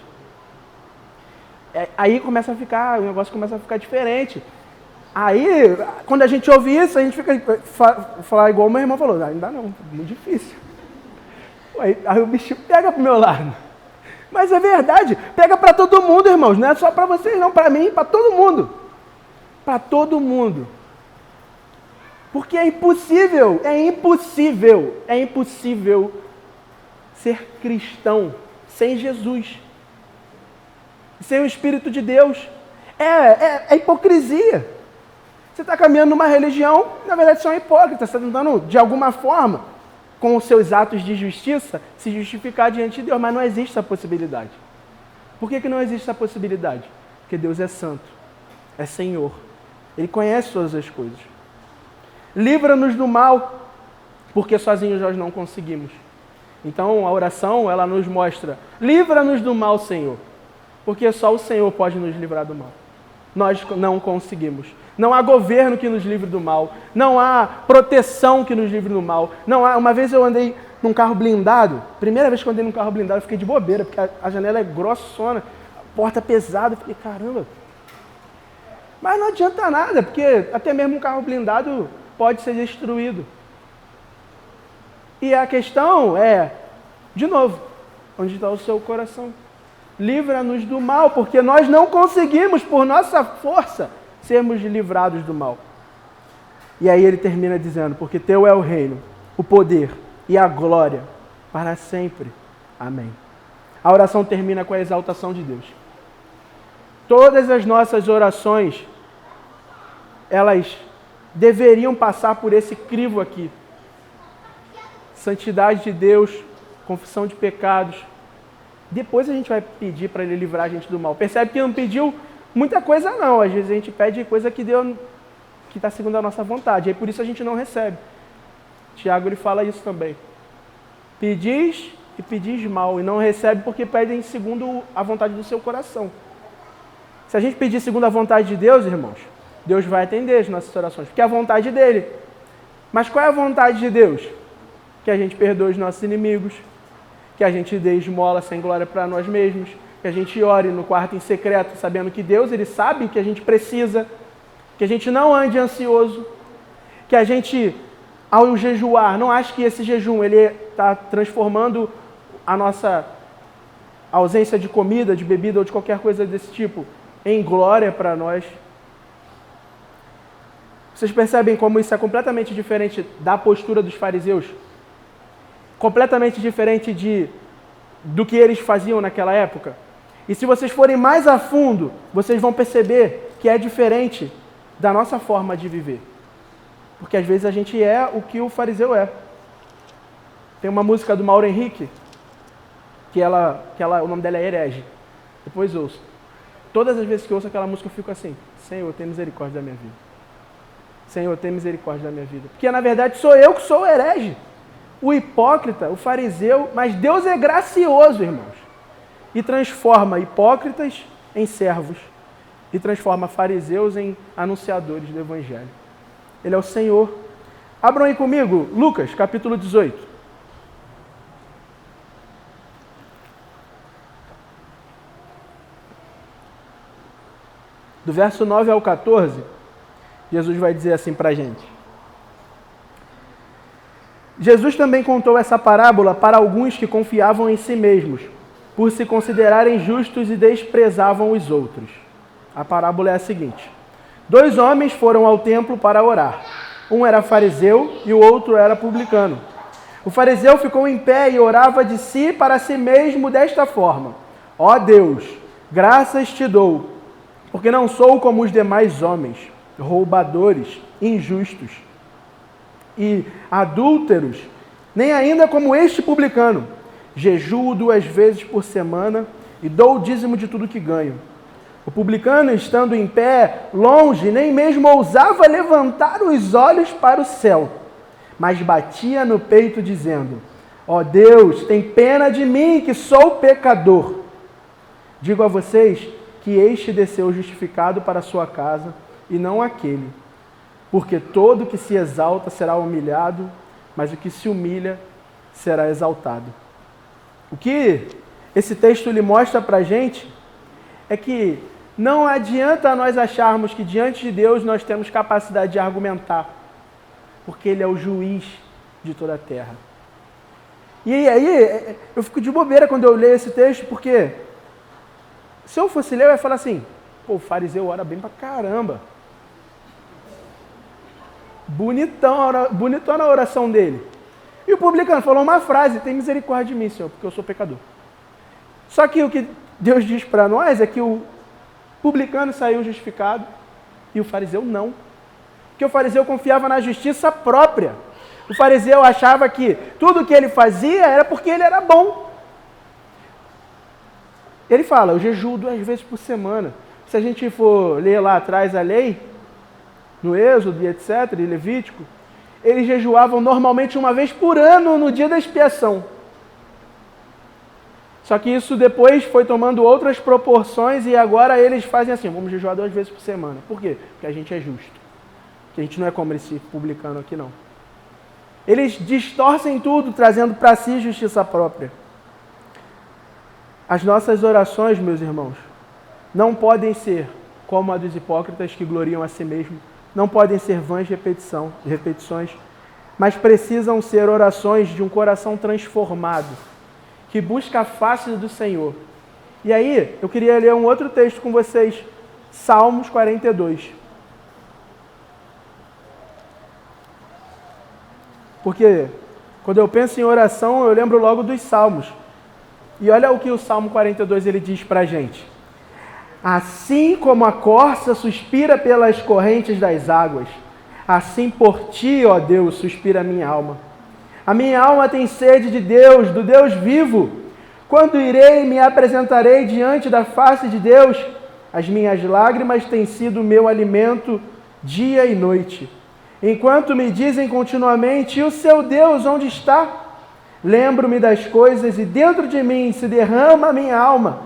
Aí começa a ficar, o negócio começa a ficar diferente. Aí, quando a gente ouve isso, a gente fica falar igual o meu irmão falou, ainda não, muito difícil. Aí o bicho pega pro meu lado. Mas é verdade, pega para todo mundo, irmãos, não é só para vocês não, para mim, para todo mundo. Para todo mundo. Porque é impossível ser cristão sem Jesus, sem o Espírito de Deus. É hipocrisia. Você está caminhando numa religião, na verdade você é um hipócrita, você está tentando, de alguma forma, com os seus atos de justiça, se justificar diante de Deus, mas não existe essa possibilidade. Por que não existe essa possibilidade? Porque Deus é santo, é Senhor, Ele conhece todas as coisas. Livra-nos do mal, porque sozinhos nós não conseguimos. Então a oração, ela nos mostra, livra-nos do mal, Senhor, porque só o Senhor pode nos livrar do mal. Nós não conseguimos. Não há governo que nos livre do mal. Não há proteção que nos livre do mal. Não há. Uma vez eu andei num carro blindado. Primeira vez que eu andei num carro blindado, eu fiquei de bobeira, porque a janela é grossona, a porta pesada. Eu falei, caramba. Mas não adianta nada, porque até mesmo um carro blindado pode ser destruído. E a questão é, de novo, onde está o seu coração? Livra-nos do mal, porque nós não conseguimos, por nossa força, sermos livrados do mal. E aí ele termina dizendo, porque teu é o reino, o poder e a glória para sempre. Amém. A oração termina com a exaltação de Deus. Todas as nossas orações, elas deveriam passar por esse crivo aqui. Santidade de Deus, confissão de pecados. Depois a gente vai pedir para Ele livrar a gente do mal. Percebe que não pediu muita coisa não. Às vezes a gente pede coisa que Deus, que está segundo a nossa vontade. E por isso a gente não recebe. Tiago ele fala isso também. Pedis e pedis mal, e não recebe porque pedem segundo a vontade do seu coração. Se a gente pedir segundo a vontade de Deus, irmãos, Deus vai atender as nossas orações, porque é a vontade dele. Mas qual é a vontade de Deus? Que a gente perdoe os nossos inimigos, que a gente dê esmola sem glória para nós mesmos, que a gente ore no quarto em secreto, sabendo que Deus, Ele sabe o que a gente precisa, que a gente não ande ansioso, que a gente, ao jejuar, não ache que esse jejum ele está transformando a nossa ausência de comida, de bebida ou de qualquer coisa desse tipo em glória para nós. Vocês percebem como isso é completamente diferente da postura dos fariseus? Completamente diferente do que eles faziam naquela época? E se vocês forem mais a fundo, vocês vão perceber que é diferente da nossa forma de viver. Porque às vezes a gente é o que o fariseu é. Tem uma música do Mauro Henrique, o nome dela é Herege. Depois ouço. Todas as vezes que eu ouço aquela música eu fico assim, Senhor, tem misericórdia da minha vida. Senhor, tem misericórdia da minha vida. Porque na verdade sou eu que sou o herege. O hipócrita, o fariseu, mas Deus é gracioso, irmãos. E transforma hipócritas em servos. E transforma fariseus em anunciadores do Evangelho. Ele é o Senhor. Abram aí comigo, Lucas, capítulo 18. Do verso 9 ao 14, Jesus vai dizer assim para a gente. Jesus também contou essa parábola para alguns que confiavam em si mesmos, por se considerarem justos e desprezavam os outros. A parábola é a seguinte. 2 homens foram ao templo para orar. Um era fariseu e o outro era publicano. O fariseu ficou em pé e orava de si para si mesmo desta forma. Ó Deus, graças te dou, porque não sou como os demais homens, roubadores, injustos e adúlteros, nem ainda como este publicano. Jejuo 2 vezes por semana e dou o dízimo de tudo que ganho. O publicano, estando em pé, longe, nem mesmo ousava levantar os olhos para o céu, mas batia no peito, dizendo: ó Deus, tem pena de mim, que sou pecador. Digo a vocês que este desceu justificado para a sua casa, e não aquele. Porque todo que se exalta será humilhado, mas o que se humilha será exaltado. O que esse texto lhe mostra para a gente é que não adianta nós acharmos que diante de Deus nós temos capacidade de argumentar, porque Ele é o juiz de toda a terra. E aí eu fico de bobeira quando eu leio esse texto, porque se eu fosse ler, eu ia falar assim, pô, o fariseu ora bem pra caramba. Bonitona a oração dele. E o publicano falou uma frase, tem misericórdia de mim, Senhor, porque eu sou pecador. Só que o que Deus diz para nós é que o publicano saiu justificado e o fariseu não. Porque o fariseu confiava na justiça própria. O fariseu achava que tudo que ele fazia era porque ele era bom. Ele fala, eu jejuo 2 vezes por semana. Se a gente for ler lá atrás a lei, no Êxodo e etc., e Levítico, eles jejuavam normalmente 1 vez por ano no dia da expiação. Só que isso depois foi tomando outras proporções e agora eles fazem assim, vamos jejuar 2 vezes por semana. Por quê? Porque a gente é justo. Porque a gente não é como esse publicano aqui, não. Eles distorcem tudo, trazendo para si justiça própria. As nossas orações, meus irmãos, não podem ser como a dos hipócritas que gloriam a si mesmos, não podem ser vãs repetições, mas precisam ser orações de um coração transformado, que busca a face do Senhor. E aí, eu queria ler um outro texto com vocês, Salmos 42. Porque quando eu penso em oração, eu lembro logo dos Salmos. E olha o que o Salmo 42 ele diz para a gente. Assim como a corça suspira pelas correntes das águas, assim por ti, ó Deus, suspira a minha alma. A minha alma tem sede de Deus, do Deus vivo. Quando irei, me apresentarei diante da face de Deus. As minhas lágrimas têm sido o meu alimento dia e noite. Enquanto me dizem continuamente, e o seu Deus onde está? Lembro-me das coisas e dentro de mim se derrama a minha alma,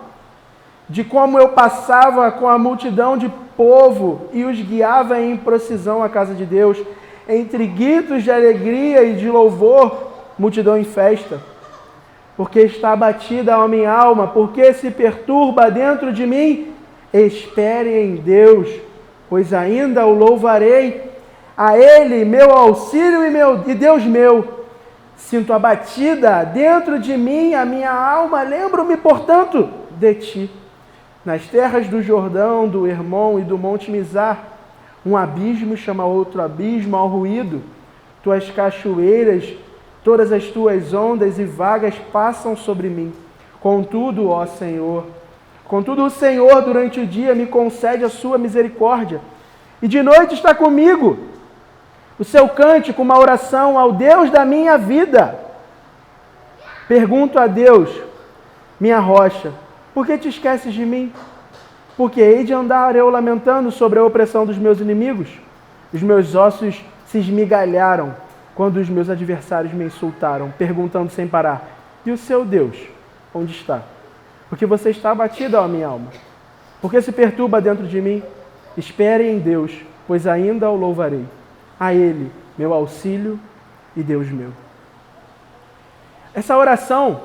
de como eu passava com a multidão de povo e os guiava em procissão à casa de Deus, entre gritos de alegria e de louvor, multidão em festa. Porque está abatida a minha alma, porque se perturba dentro de mim, espere em Deus, pois ainda o louvarei, a Ele, meu auxílio e Deus meu. Sinto abatida dentro de mim a minha alma, lembro-me, portanto, de Ti. Nas terras do Jordão, do Hermon e do Monte Mizar, um abismo chama outro abismo ao ruído. Tuas cachoeiras, todas as tuas ondas e vagas passam sobre mim. Contudo, ó Senhor, o Senhor durante o dia me concede a sua misericórdia, e de noite está comigo o seu cântico, uma oração ao Deus da minha vida. Pergunto a Deus, minha rocha, por que te esqueces de mim? Porque hei de andar eu lamentando sobre a opressão dos meus inimigos. Os meus ossos se esmigalharam quando os meus adversários me insultaram, perguntando sem parar, e o seu Deus, onde está? Porque você está abatido, ó minha alma. Porque se perturba dentro de mim? Espere em Deus, pois ainda o louvarei. A Ele, meu auxílio e Deus meu. Essa oração,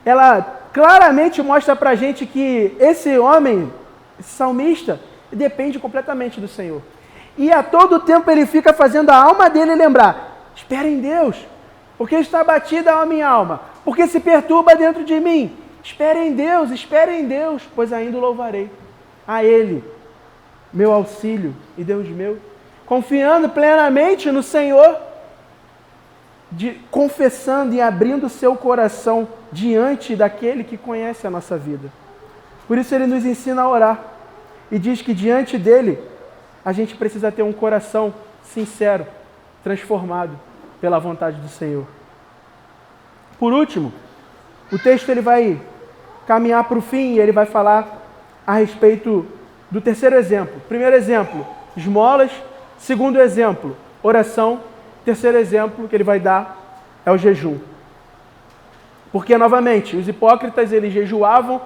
ela claramente mostra pra gente que esse homem, esse salmista, depende completamente do Senhor. E a todo tempo ele fica fazendo a alma dele lembrar, espera em Deus, porque está abatida a minha alma, porque se perturba dentro de mim. Espere em Deus, pois ainda o louvarei. A Ele, meu auxílio e Deus meu. Confiando plenamente no Senhor, confessando e abrindo seu coração diante daquele que conhece a nossa vida. Por isso ele nos ensina a orar e diz que diante dele a gente precisa ter um coração sincero, transformado pela vontade do Senhor. Por último, o texto ele vai caminhar para o fim e ele vai falar a respeito do terceiro exemplo. Primeiro exemplo, esmolas. Segundo exemplo, oração. Terceiro exemplo que ele vai dar é o jejum. Porque, novamente, os hipócritas eles jejuavam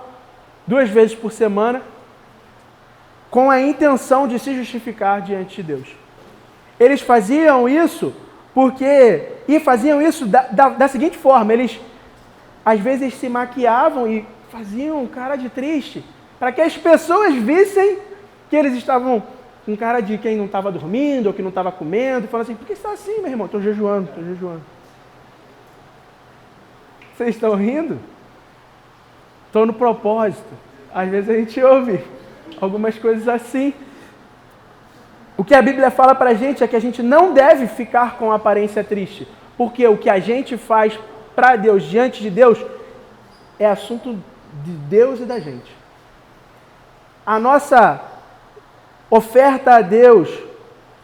2 vezes por semana com a intenção de se justificar diante de Deus. Eles faziam isso faziam isso da seguinte forma, eles às vezes se maquiavam e faziam cara de triste, para que as pessoas vissem que eles estavam com cara de quem não estava dormindo ou que não estava comendo, falando assim, por que você está assim, meu irmão? Estou jejuando. Vocês estão rindo? Estou no propósito. Às vezes a gente ouve algumas coisas assim. O que a Bíblia fala para a gente é que a gente não deve ficar com aparência triste, porque o que a gente faz para Deus, diante de Deus, é assunto de Deus e da gente. A nossa oferta a Deus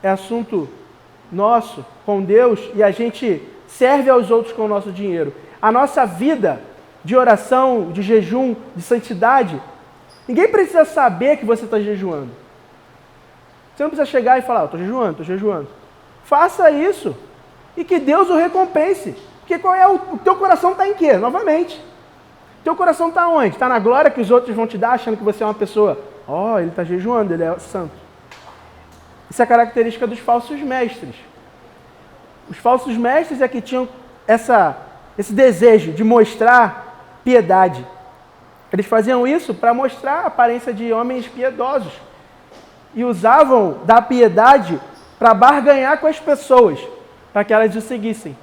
é assunto nosso, com Deus, e a gente serve aos outros com o nosso dinheiro. A nossa vida de oração, de jejum, de santidade, ninguém precisa saber que você está jejuando. Você não precisa chegar e falar, estou jejuando. Faça isso e que Deus o recompense. Porque o teu coração está em quê? Novamente. Teu coração está onde? Está na glória que os outros vão te dar, achando que você é uma pessoa, ele está jejuando, ele é santo. Isso é característica dos falsos mestres. Os falsos mestres é que tinham esse desejo de mostrar piedade. Eles faziam isso para mostrar a aparência de homens piedosos. E usavam da piedade para barganhar com as pessoas, para que elas o seguissem.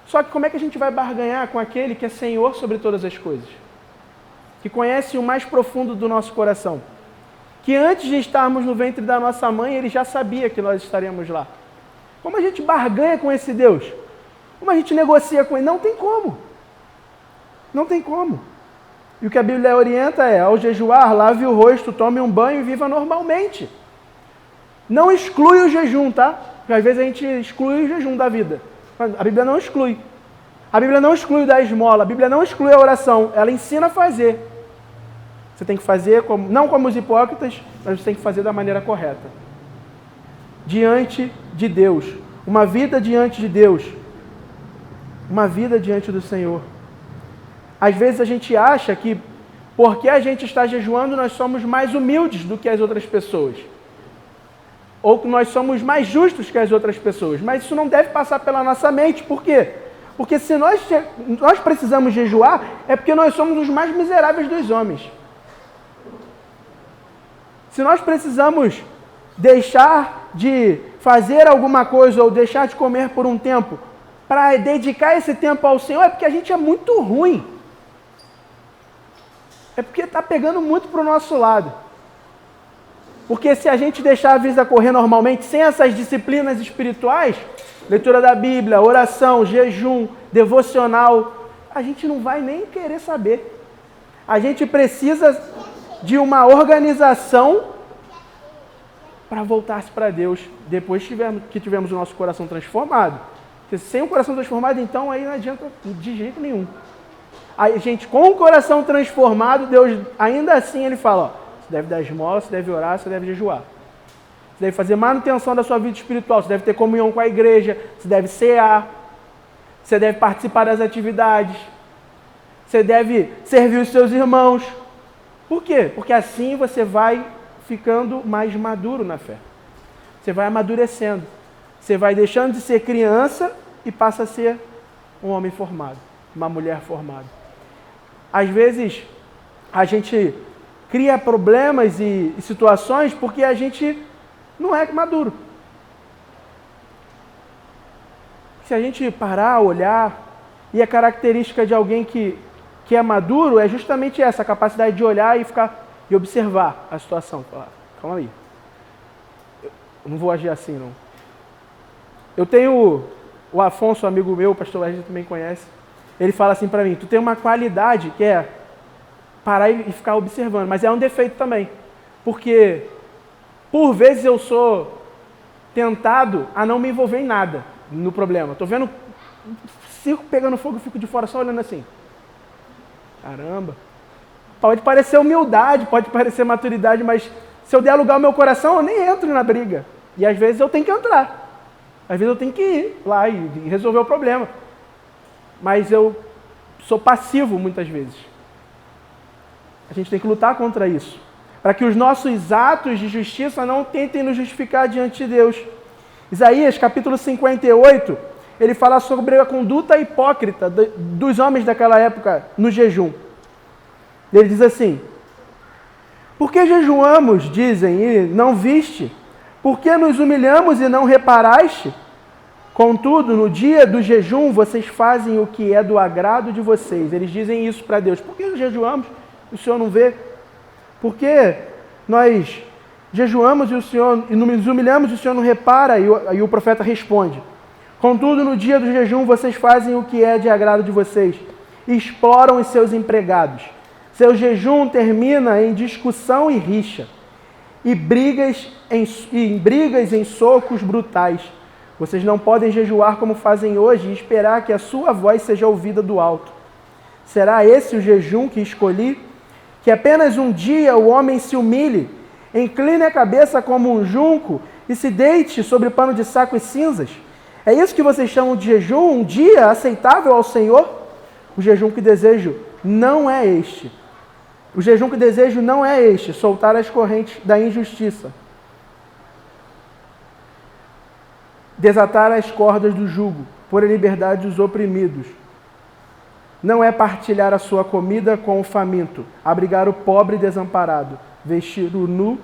Só que como é que a gente vai barganhar com aquele que é Senhor sobre todas as coisas? Que conhece o mais profundo do nosso coração? Que antes de estarmos no ventre da nossa mãe, Ele já sabia que nós estaríamos lá. Como a gente barganha com esse Deus? Como a gente negocia com Ele? Não tem como. Não tem como. E o que a Bíblia orienta é, ao jejuar, lave o rosto, tome um banho e viva normalmente. Não exclui o jejum, tá? Porque às vezes a gente exclui o jejum da vida. A Bíblia não exclui. A Bíblia não exclui o da esmola, a Bíblia não exclui a oração, ela ensina a fazer. Você tem que fazer, não como os hipócritas, mas você tem que fazer da maneira correta. Diante de Deus. Uma vida diante de Deus. Uma vida diante do Senhor. Às vezes a gente acha que porque a gente está jejuando, nós somos mais humildes do que as outras pessoas. Ou que nós somos mais justos que as outras pessoas. Mas isso não deve passar pela nossa mente. Por quê? Porque se nós precisamos jejuar, é porque nós somos os mais miseráveis dos homens. Se nós precisamos deixar de fazer alguma coisa ou deixar de comer por um tempo para dedicar esse tempo ao Senhor, é porque a gente é muito ruim. É porque está pegando muito para o nosso lado. Porque se a gente deixar a vida correr normalmente, sem essas disciplinas espirituais, leitura da Bíblia, oração, jejum, devocional, a gente não vai nem querer saber. A gente precisa de uma organização para voltar-se para Deus, depois que tivermos o nosso coração transformado. Porque sem o coração transformado, então, aí não adianta de jeito nenhum. A gente, com o coração transformado, Deus, ainda assim, Ele fala, você deve dar esmola, você deve orar, você deve jejuar. Você deve fazer manutenção da sua vida espiritual, você deve ter comunhão com a igreja, você deve cear, você deve participar das atividades, você deve servir os seus irmãos. Por quê? Porque assim você vai ficando mais maduro na fé. Você vai amadurecendo. Você vai deixando de ser criança e passa a ser um homem formado, uma mulher formada. Às vezes, a gente cria problemas e situações porque a gente não é maduro. Se a gente parar, olhar, e a característica de alguém que é maduro é justamente essa, a capacidade de olhar e observar a situação. Falar, calma aí, eu não vou agir assim, não. Eu tenho o Afonso, um amigo meu, o pastor Wesley também conhece, ele fala assim para mim, tu tem uma qualidade que é parar e ficar observando, mas é um defeito também, porque por vezes eu sou tentado a não me envolver em nada no problema. Estou vendo um circo pegando fogo, eu fico de fora só olhando assim. Caramba. Pode parecer humildade, pode parecer maturidade, mas se eu der lugar ao meu coração, eu nem entro na briga. E às vezes eu tenho que entrar. Às vezes eu tenho que ir lá e resolver o problema. Mas eu sou passivo muitas vezes. A gente tem que lutar contra isso. para que os nossos atos de justiça não tentem nos justificar diante de Deus. Isaías, capítulo 58, ele fala sobre a conduta hipócrita dos homens daquela época no jejum. Ele diz assim: por que jejuamos, dizem, e não viste? Por que nos humilhamos e não reparaste? Contudo, no dia do jejum, vocês fazem o que é do agrado de vocês. Eles dizem isso para Deus. Por que jejuamos e o Senhor não vê? Por que nós jejuamos e nos humilhamos e o Senhor não repara? E o profeta responde: contudo, no dia do jejum, vocês fazem o que é de agrado de vocês. Exploram os seus empregados. Seu jejum termina em discussão e rixa, e brigas em socos brutais. Vocês não podem jejuar como fazem hoje e esperar que a sua voz seja ouvida do alto. Será esse o jejum que escolhi? Que apenas um dia o homem se humilhe, incline a cabeça como um junco e se deite sobre pano de saco e cinzas? É isso que vocês chamam de jejum, um dia aceitável ao Senhor? O jejum que desejo não é este. O jejum que desejo não é este, soltar as correntes da injustiça, desatar as cordas do jugo, pôr em liberdade os oprimidos. Não é partilhar a sua comida com o faminto, abrigar o pobre e desamparado, vestir o nu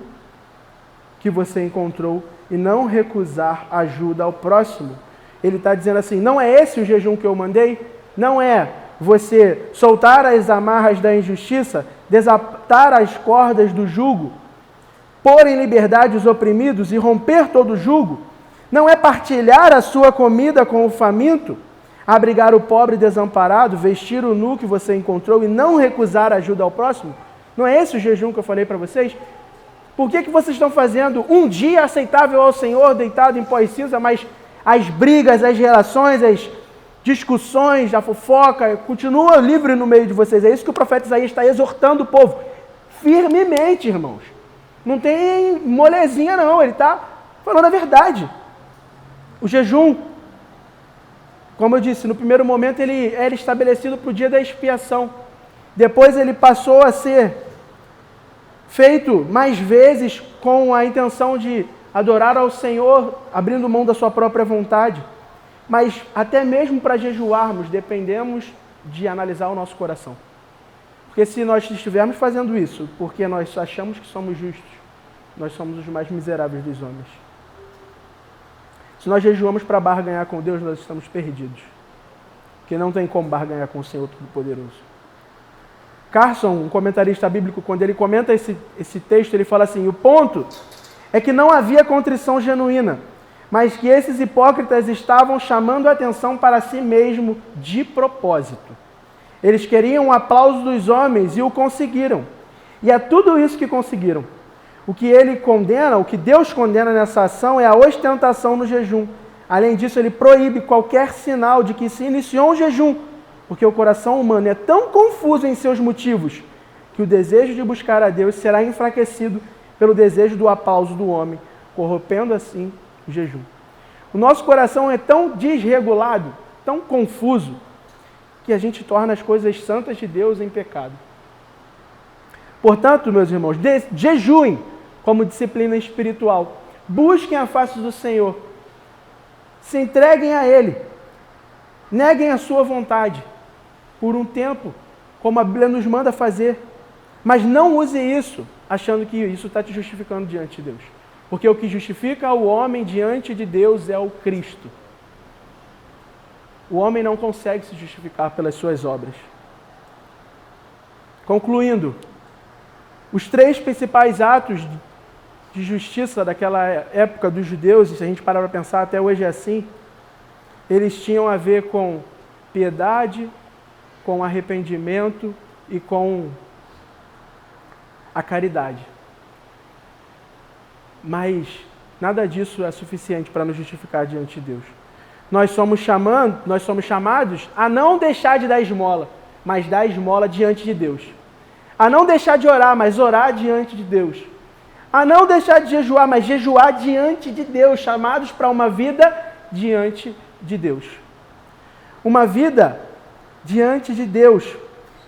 que você encontrou e não recusar ajuda ao próximo. Ele está dizendo assim: não é esse o jejum que eu mandei? Não é você soltar as amarras da injustiça, desatar as cordas do jugo, pôr em liberdade os oprimidos e romper todo o jugo? Não é partilhar a sua comida com o faminto, abrigar o pobre e desamparado, vestir o nu que você encontrou e não recusar ajuda ao próximo? Não é esse o jejum que eu falei para vocês? Por que vocês estão fazendo um dia aceitável ao Senhor, deitado em pó e cinza, mas as brigas, as relações, as discussões, a fofoca, continua livre no meio de vocês? É isso que o profeta Isaías está exortando o povo firmemente, irmãos. Não tem molezinha não, ele está falando a verdade. O jejum, como eu disse, no primeiro momento ele era estabelecido para o dia da expiação. Depois ele passou a ser feito mais vezes com a intenção de adorar ao Senhor, abrindo mão da sua própria vontade. Mas até mesmo para jejuarmos, dependemos de analisar o nosso coração. Porque se nós estivermos fazendo isso porque nós achamos que somos justos, nós somos os mais miseráveis dos homens. Se nós jejuamos para barganhar com Deus, nós estamos perdidos. Porque não tem como barganhar com o Senhor Todo-Poderoso. Carson, um comentarista bíblico, quando ele comenta esse texto, ele fala assim: o ponto é que não havia contrição genuína, mas que esses hipócritas estavam chamando a atenção para si mesmo de propósito. Eles queriam o aplauso dos homens e o conseguiram. E é tudo isso que conseguiram. O que ele condena, o que Deus condena nessa ação é a ostentação no jejum. Além disso, ele proíbe qualquer sinal de que se iniciou um jejum, porque o coração humano é tão confuso em seus motivos que o desejo de buscar a Deus será enfraquecido pelo desejo do aplauso do homem, corrompendo assim o jejum. O nosso coração é tão desregulado, tão confuso, que a gente torna as coisas santas de Deus em pecado. Portanto, meus irmãos, jejuem como disciplina espiritual. Busquem a face do Senhor. Se entreguem a Ele. Neguem a sua vontade por um tempo, como a Bíblia nos manda fazer. Mas não use isso achando que isso está te justificando diante de Deus. Porque o que justifica o homem diante de Deus é o Cristo. O homem não consegue se justificar pelas suas obras. Concluindo, os 3 principais atos de justiça daquela época dos judeus, e se a gente parar para pensar, até hoje é assim, eles tinham a ver com piedade, com arrependimento e com a caridade. Mas nada disso é suficiente para nos justificar diante de Deus. Nós somos chamados a não deixar de dar esmola, mas dar esmola diante de Deus. A não deixar de orar, mas orar diante de Deus. A não deixar de jejuar, mas jejuar diante de Deus, chamados para uma vida diante de Deus. Uma vida diante de Deus.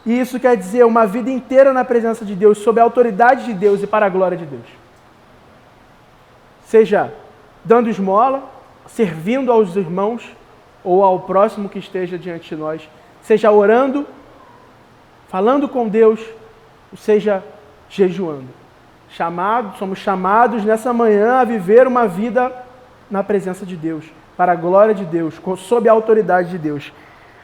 E isso quer dizer uma vida inteira na presença de Deus, sob a autoridade de Deus e para a glória de Deus. Seja dando esmola, servindo aos irmãos ou ao próximo que esteja diante de nós, seja orando, falando com Deus, seja jejuando. Somos chamados nessa manhã a viver uma vida na presença de Deus, para a glória de Deus, sob a autoridade de Deus.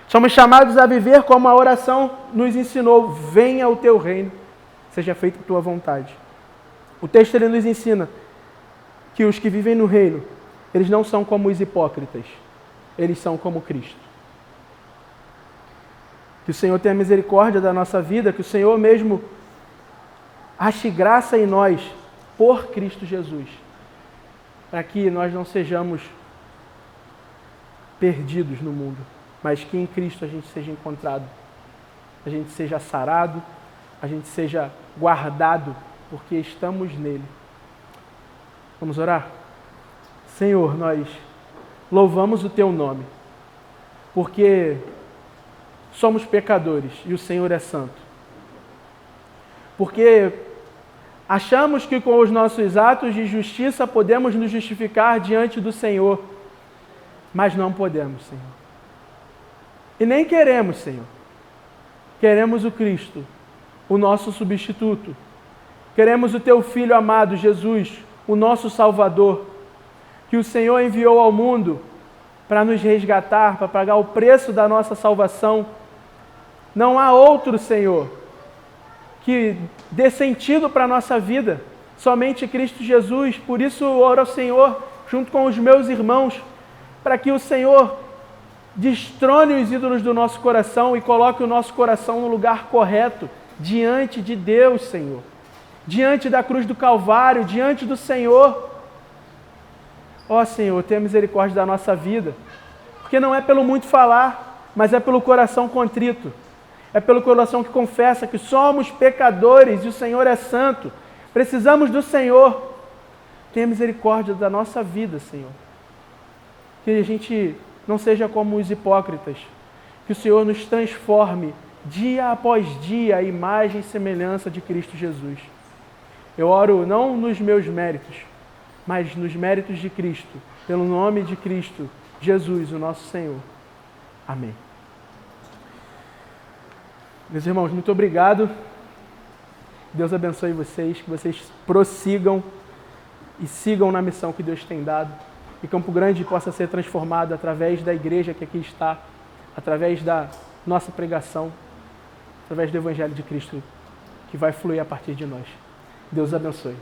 Somos chamados a viver como a oração nos ensinou: venha o teu reino, seja feita a tua vontade. O texto ele nos ensina que os que vivem no reino, eles não são como os hipócritas, eles são como Cristo. Que o Senhor tenha misericórdia da nossa vida, que o Senhor mesmo ache graça em nós por Cristo Jesus, para que nós não sejamos perdidos no mundo, mas que em Cristo a gente seja encontrado, a gente seja sarado, a gente seja guardado, porque estamos nele. Vamos orar? Senhor, nós louvamos o teu nome, porque somos pecadores e o Senhor é santo. Porque achamos que com os nossos atos de justiça podemos nos justificar diante do Senhor, mas não podemos, Senhor. E nem queremos, Senhor. Queremos o Cristo, o nosso substituto. Queremos o teu Filho amado, Jesus, o nosso Salvador, que o Senhor enviou ao mundo para nos resgatar, para pagar o preço da nossa salvação. Não há outro, Senhor, que dê sentido para a nossa vida, somente Cristo Jesus. Por isso eu oro ao Senhor, junto com os meus irmãos, para que o Senhor destrone os ídolos do nosso coração e coloque o nosso coração no lugar correto, diante de Deus, Senhor. Diante da cruz do Calvário, diante do Senhor. Ó Senhor, tenha misericórdia da nossa vida, porque não é pelo muito falar, mas é pelo coração contrito. É pelo coração que confessa que somos pecadores e o Senhor é santo. Precisamos do Senhor. Tenha misericórdia da nossa vida, Senhor. Que a gente não seja como os hipócritas. Que o Senhor nos transforme dia após dia à imagem e semelhança de Cristo Jesus. Eu oro não nos meus méritos, mas nos méritos de Cristo, pelo nome de Cristo Jesus, o nosso Senhor. Amém. Meus irmãos, muito obrigado. Deus abençoe vocês, que vocês prossigam e sigam na missão que Deus tem dado. E Campo Grande possa ser transformado através da igreja que aqui está, através da nossa pregação, através do Evangelho de Cristo que vai fluir a partir de nós. Deus abençoe.